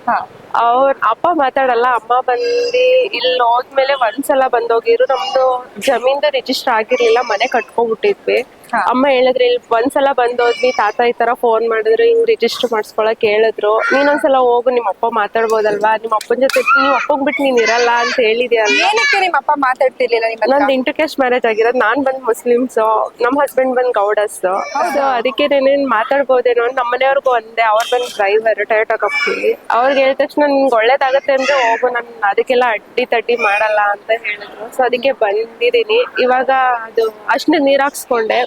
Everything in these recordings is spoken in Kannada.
ಹಾ. ಅವ್ರ ಅಪ್ಪ ಮಾತಾಡಲ್ಲ, ಅಮ್ಮ ಬಂದಿ ಇಲ್ಲಿ ಹೋದ್ಮೇಲೆ ಒಂದ್ಸಲ ಬಂದೋಗಿರು. ನಮ್ದು ಜಮೀನ್ದು ರಿಜಿಸ್ಟರ್ ಆಗಿರ್ಲಿಲ್ಲ, ಮನೆ ಕಟ್ಕೊಂಡ್ಬಿಟ್ಟಿದ್ವಿ. ಹಾ. ಅಮ್ಮ ಹೇಳಿದ್ರು ಇಲ್ಲಿ ಒಂದ್ಸಲ ಬಂದೋದ್ವಿ, ತಾತ ಈ ತರ ಫೋನ್ ಮಾಡಿದ್ರು, ಹಿಂಗ್ ರಿಜಿಸ್ಟರ್ ಮಾಡಿಸ್ಕೊಳಕ್ ಹೇಳಿದ್ರು, ನೀನೊಂದ್ಸಲ ಹೋಗು, ನಿಮ್ಮ ಅಪ್ಪ ಮಾತಾಡ್ಬೋದಲ್ವಾ, ನಿಮ್ಮ ಅಪ್ಪನ ಜೊತೆ ನೀವ್ ಅಪ್ಪಗ್ ಬಿಟ್ಟು ನೀನ್ ಇರಲ್ಲ ಅಂತ ಹೇಳಿದ್ಯಲ್ಲ. ಏನಕ್ಕೆ ನಿಮ್ಮ ಅಪ್ಪ ಮಾತಾಡ್ತಿರ್ಲಿಲ್ಲ ನಿಮ್ಮ ಹತ್ರ? ನಂದು ಇಂಟರ್ ಕ್ಯಾಸ್ಟ್ ಮ್ಯಾರೇಜ್ ಆಗಿರೋದು, ನಾನ್ ಬಂದ್ ಮುಸ್ಲಿಮ್ಸ್, ನಮ್ ಹಸ್ಬೆಂಡ್ ಬಂದ್ ಗೌಡಸ್. ಸೊ ಅದಕ್ಕೆ ನೀನ್ ಮಾತಾಡ್ಬೋದೇನೋ ಅಂತ. ನಮ್ಮನೆಯವ್ರಿಗೂ ಒಂದೇ, ಅವ್ರು ಬಂದ್ ಡ್ರೈವರ್ ಟೊಯೋಟಾ ಕಂಪ್ನಿ. ಅವ್ರಿಗೆ ಹೇಳಿದ ತಕ್ಷಣ ನಿನ್ಗೆ ಒಳ್ಳೇದಾಗತ್ತೆ ಅಂದ್ರೆ ಹೋಗು, ನನ್ ಅದಕ್ಕೆಲ್ಲ ಅಡ್ಡಿ ತಡ್ಡಿ ಮಾಡಲ್ಲ ಅಂತ ಹೇಳಿದ್ರು. ಸೊ ಅದಕ್ಕೆ ಬಂದಿದ್ದೀನಿ. ಇವಾಗ ಅದು ಅಷ್ಟು ನೀರ್ ಹಾಕ್ಸ್ಕೊಂಡೆ,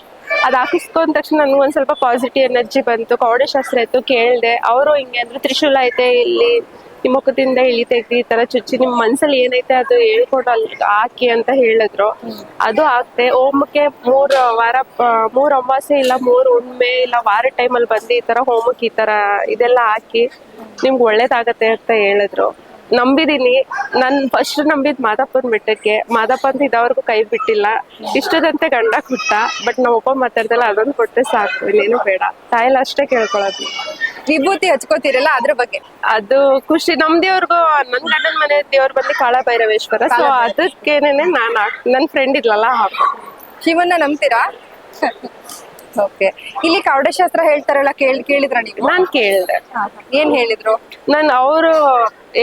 ಅದ್ ಹಾಕಿಸ್ಕೊಂಡ ತಕ್ಷಣ ನನ್ಗೆ ಒಂದ್ ಸ್ವಲ್ಪ ಪಾಸಿಟಿವ್ ಎನರ್ಜಿ ಬಂತು. ಕವಡೆ ಶಾಸ್ತ್ರ ಆಯ್ತು, ಕೇಳ್ದೆ. ಅವರು ಹಿಂಗೆ ಅಂದ್ರೆ ತ್ರಿಶೂಲ ಐತೆ ಇಲ್ಲಿ ನಿಮ್ಮ ಮುಖದಿಂದ ಇಳಿತೈತಿ, ಈ ತರ ಚುಚ್ಚಿ ನಿಮ್ ಮನ್ಸಲ್ಲಿ ಏನೈತೆ ಅದು ಹೇಳ್ಕೊಡು ಅಲ್ಲಿ ಹಾಕಿ ಅಂತ ಹೇಳಿದ್ರು. ಅದು ಹಾಕ್ತೆ. ಹೋಮಕ್ಕೆ 3 ವಾರ 3 ಅಮಾವಾಸ್ಯೆ ಇಲ್ಲ 3 ಹುಣ್ಮೆ ಇಲ್ಲ ವಾರದ ಟೈಮಲ್ಲಿ ಬಂದು ಈ ತರ ಹೋಮಕ್ಕೆ ಈ ತರ ಇದೆಲ್ಲ ಹಾಕಿ ನಿಮ್ಗೆ ಒಳ್ಳೇದಾಗತ್ತೆ ಅಂತ ಹೇಳಿದ್ರು. ನಂಬಿದೀನಿ. ನಾನ್ ಫಸ್ಟ್ ನಂಬಿದ್ ಮಾದಪ್ಪನ ಬೆಟ್ಟಕ್ಕೆ. ಮಾದಪ್ಪ ಅಂತ ಇದವರೆಗೂ ಕೈ ಬಿಟ್ಟಿಲ್ಲ. ಇಷ್ಟದಂತೆ ಗಂಡ ಕೊಟ್ಟ, ಬಟ್ ನಮ್ಮಪ್ಪ ಮಾತಾಡ್ದಲ್ಲ, ಅದೊಂದು ಕೊಟ್ಟೆ ಸಾಕು, ಇನ್ನೇನು ಬೇಡ. ತಾಯಿಲ್ಲ ಅಷ್ಟೇ ಕೇಳ್ಕೊಳ್ಳೋದು. ವಿಭೂತಿ ಹಚ್ಕೋತಿರಲ್ಲ ಅದ್ರ ಬಗ್ಗೆ. ಅದು ಖುಷಿ. ನಮ್ ದೇವ್ರಿಗೂ ನನ್ ಗಂಡನ ಮನೆ ದೇವ್ರು ಬಂದು ಕಾಳ ಭೈರವೇಶ್ವರ. ಸೊ ಅದಕ್ಕೇನೇನೆ ನನ್ ಫ್ರೆಂಡ್ ಇದ್ಲಲ್ಲ ಹಾಕು. ಶಿವನ್ನ ನಂಬ್ತೀರಾ? ಓಕೆ. ಇಲ್ಲಿ ಕವಡೆ ಶಾಸ್ತ್ರ ಹೇಳ್ತಾರಲ್ಲ, ಕೇಳಿದ್ರ ನೀವು? ನಾನ್ ಕೇಳ್ದೆ. ಏನ್ ಹೇಳಿದ್ರು? ಅವರು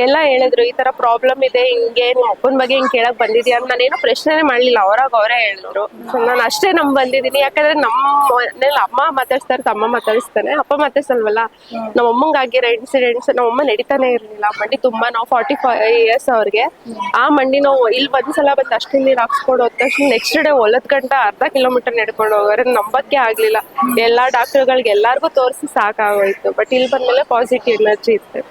ಎಲ್ಲ ಹೇಳಿದ್ರು, ಈ ತರ ಪ್ರಾಬ್ಲಮ್ ಇದೆ, ಹಿಂಗೆ ನಿಮ್ಮ ಅಪ್ಪನ ಬಗ್ಗೆ ಹಿಂಗ್ ಕೇಳಕ್ ಬಂದಿದ್ಯಾ ಅಂತ. ನಾನೇನೋ ಪ್ರಶ್ನೆನೇ ಮಾಡ್ಲಿಲ್ಲ, ಅವರೇ ಹೇಳಿದ್ರು. ಸೊ ನಾನು ಅಷ್ಟೇ ಬಂದಿದ್ದೀನಿ. ಯಾಕಂದ್ರೆ ನಮ್ಮ ಮನೇಲಿ ಅಮ್ಮ ಮಾತಾಡ್ಸ್ತಾರೆ, ತಮ್ಮ ಮಾತಾಡಿಸ್ತಾನೆ, ಅಪ್ಪ ಮಾತಾಡ್ಸಲ್ವಲ್ಲ. ನಮ್ಮ ಅಮ್ಮಂಗ್ ಆಗಿರೋ ಇನ್ಸಿಡೆಂಟ್ಸ್, ನಮ್ಮಮ್ಮ ನಡೀತಾನೆ ಇರ್ಲಿಲ್ಲ. ಮಂಡಿ ತುಂಬಾ ನೋವು, 45 ಇಯರ್ಸ್ ಅವ್ರಿಗೆ. ಆ ಮಂಡಿ ನೋವು ಇಲ್ಲಿ ಒಂದ್ಸಲ ಬಂದು ಅಷ್ಟು ನೀರು ಹಾಕ್ಸ್ಕೊಂಡು ಹೋದ ತಕ್ಷಣ ನೆಕ್ಸ್ಟ್ ಡೇ ಹೊಲದ್ ಗಂಟ ಅರ್ಧ ಕಿಲೋಮೀಟರ್ ನಡ್ಕೊಂಡು ಹೋಗೋರೆ. ನಂಬಕ್ಕೆ ಆಗ್ಲಿಲ್ಲ. ಎಲ್ಲಾ ಡಾಕ್ಟರ್ಗಳಿಗೆ ಎಲ್ಲಾರ್ಗು ತೋರಿಸಿ ಸಾಕಾಗೋಯ್ತು. ಬಟ್ ಇಲ್ಲಿ ಬಂದ್ಮೇಲೆ ಪಾಸಿಟಿವ್ ಎನರ್ಜಿ ಇತ್ತು.